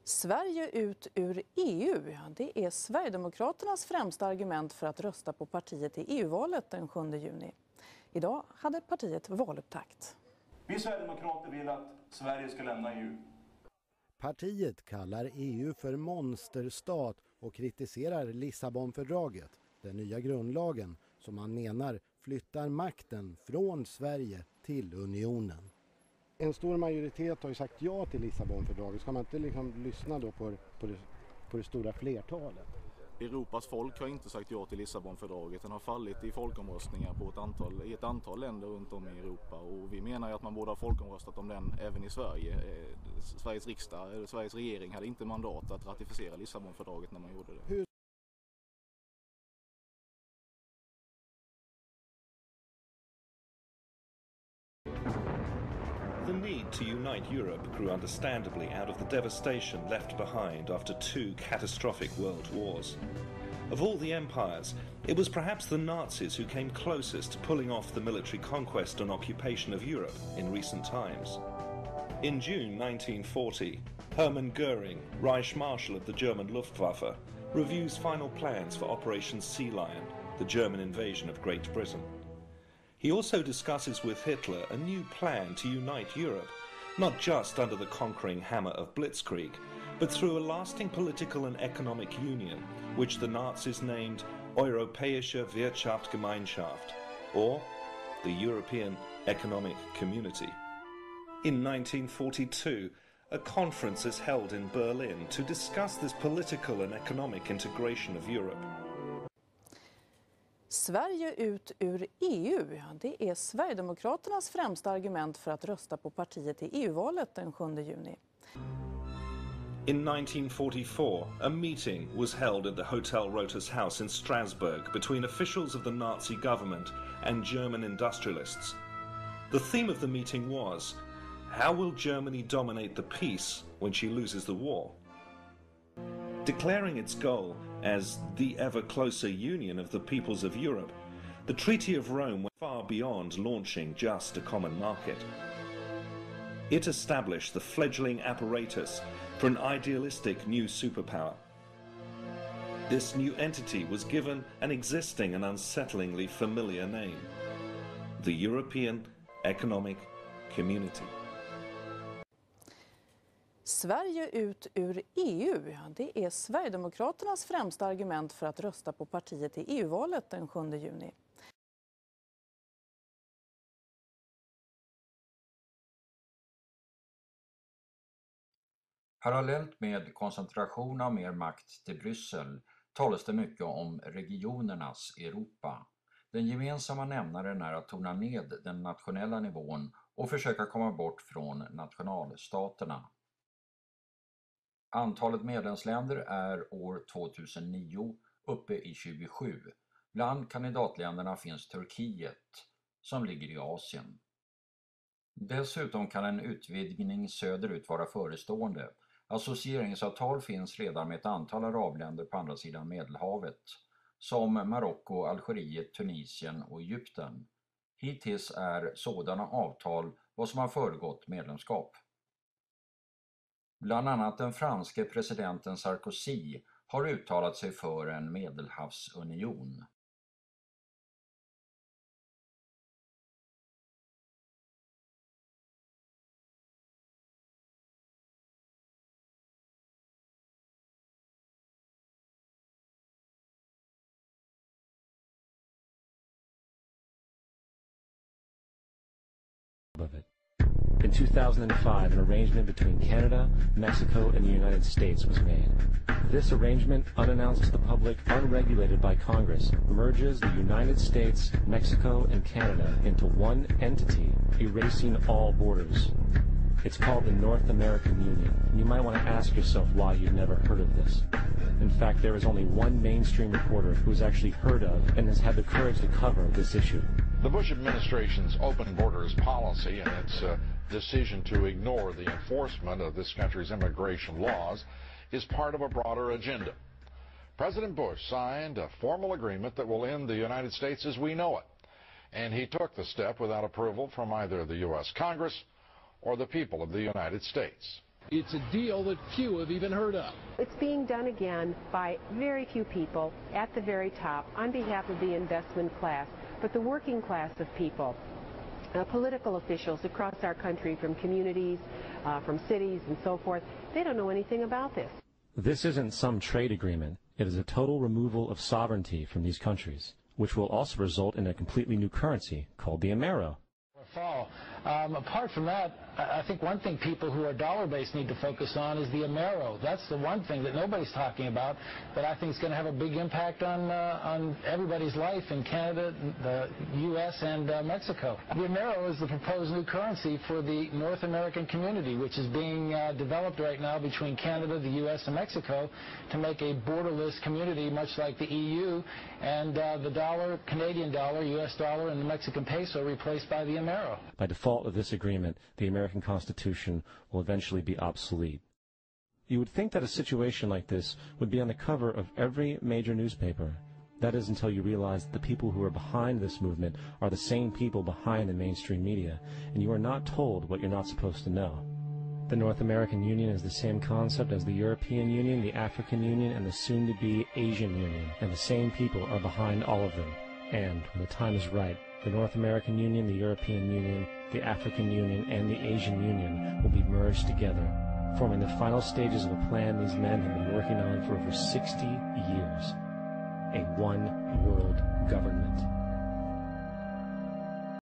Sverige ut ur EU. Det är Sverigedemokraternas främsta argument för att rösta på partiet i EU-valet den 7 juni. Idag hade partiet valupptakt. Vi Sverigedemokrater vill att Sverige ska lämna EU. Partiet kallar EU för monsterstat och kritiserar Lissabonfördraget, den nya grundlagen som man menar flyttar makten från Sverige till unionen. En stor majoritet har ju sagt ja till Lissabonfördraget. Ska man inte lyssna då på det stora flertalet? Europas folk har inte sagt ja till Lissabonfördraget. Den har fallit i folkomröstningar i ett antal länder runt om i Europa. Och vi menar att man borde ha folkomröstat om den även i Sverige. Sveriges riksdag, eller Sveriges regering hade inte mandat att ratificera Lissabonfördraget när man gjorde det. The need to unite Europe grew understandably out of the devastation left behind after two catastrophic world wars. Of all the empires, it was perhaps the Nazis who came closest to pulling off the military conquest and occupation of Europe in recent times. In June 1940, Hermann Göring, Reich Marshal of the German Luftwaffe, reviews final plans for Operation Sea Lion, the German invasion of Great Britain. He also discusses with Hitler a new plan to unite Europe, not just under the conquering hammer of Blitzkrieg, but through a lasting political and economic union, which the Nazis named Europäische Wirtschaftsgemeinschaft, or the European Economic Community. In 1942, a conference is held in Berlin to discuss this political and economic integration of Europe. Sverige ut ur EU. Det är Sverigedemokraternas främsta argument för att rösta på partiet i EU-valet den 7 juni. In 1944, a meeting was held at the Hotel Rotas House in Strasbourg between officials of the Nazi government and German industrialists. The theme of the meeting was, how will Germany dominate the peace when she loses the war? Declaring its goal as the ever closer union of the peoples of Europe, the Treaty of Rome went far beyond launching just a common market. It established the fledgling apparatus for an idealistic new superpower. This new entity was given an existing and unsettlingly familiar name, the European Economic Community. Sverige ut ur EU. Det är Sverigedemokraternas främsta argument för att rösta på partiet i EU-valet den 7 juni. Parallellt med koncentration av mer makt till Bryssel talas det mycket om regionernas Europa. Den gemensamma nämnaren är att tona ned den nationella nivån och försöka komma bort från nationalstaterna. Antalet medlemsländer är år 2009 uppe i 27. Bland kandidatländerna finns Turkiet, som ligger i Asien. Dessutom kan en utvidgning söderut vara förestående. Associeringsavtal finns redan med ett antal arabländer på andra sidan Medelhavet, som Marocko, Algeriet, Tunisien och Egypten. Hittills är sådana avtal vad som har föregått medlemskap. Bland annat den franske presidenten Sarkozy har uttalat sig för en medelhavsunion. In 2005, an arrangement between Canada, Mexico, and the United States was made. This arrangement, unannounced to the public, unregulated by Congress, merges the United States, Mexico, and Canada into one entity, erasing all borders. It's called the North American Union. You might want to ask yourself why you've never heard of this. In fact, there is only one mainstream reporter who's actually heard of and has had the courage to cover this issue. The Bush administration's open borders policy and its decision to ignore the enforcement of this country's immigration laws is part of a broader agenda. President Bush signed a formal agreement that will end the United States as we know it, and he took the step without approval from either the U.S. Congress or the people of the United States. It's a deal that few have even heard of. It's being done again by very few people at the very top on behalf of the investment class, but the working class of people, political officials across our country from communities, from cities and so forth, they don't know anything about this. This isn't some trade agreement. It is a total removal of sovereignty from these countries, which will also result in a completely new currency called the Amero. Fall. Apart from that, I think one thing people who are dollar-based need to focus on is the Amero. That's the one thing that nobody's talking about that I think is going to have a big impact on everybody's life in Canada, the U.S., and Mexico. The Amero is the proposed new currency for the North American community, which is being developed right now between Canada, the U.S., and Mexico to make a borderless community, much like the EU, and the dollar, Canadian dollar, U.S. dollar, and the Mexican peso replaced by the Amero. By default of this agreement, the American Constitution will eventually be obsolete. You would think that a situation like this would be on the cover of every major newspaper. That is until you realize that the people who are behind this movement are the same people behind the mainstream media, and you are not told what you're not supposed to know. The North American Union is the same concept as the European Union, the African Union, and the soon-to-be Asian Union, and the same people are behind all of them. And, when the time is right, the North American Union, the European Union, the African Union, and the Asian Union will be merged together, forming the final stages of a plan these men have been working on for over 60 years. A one-world government.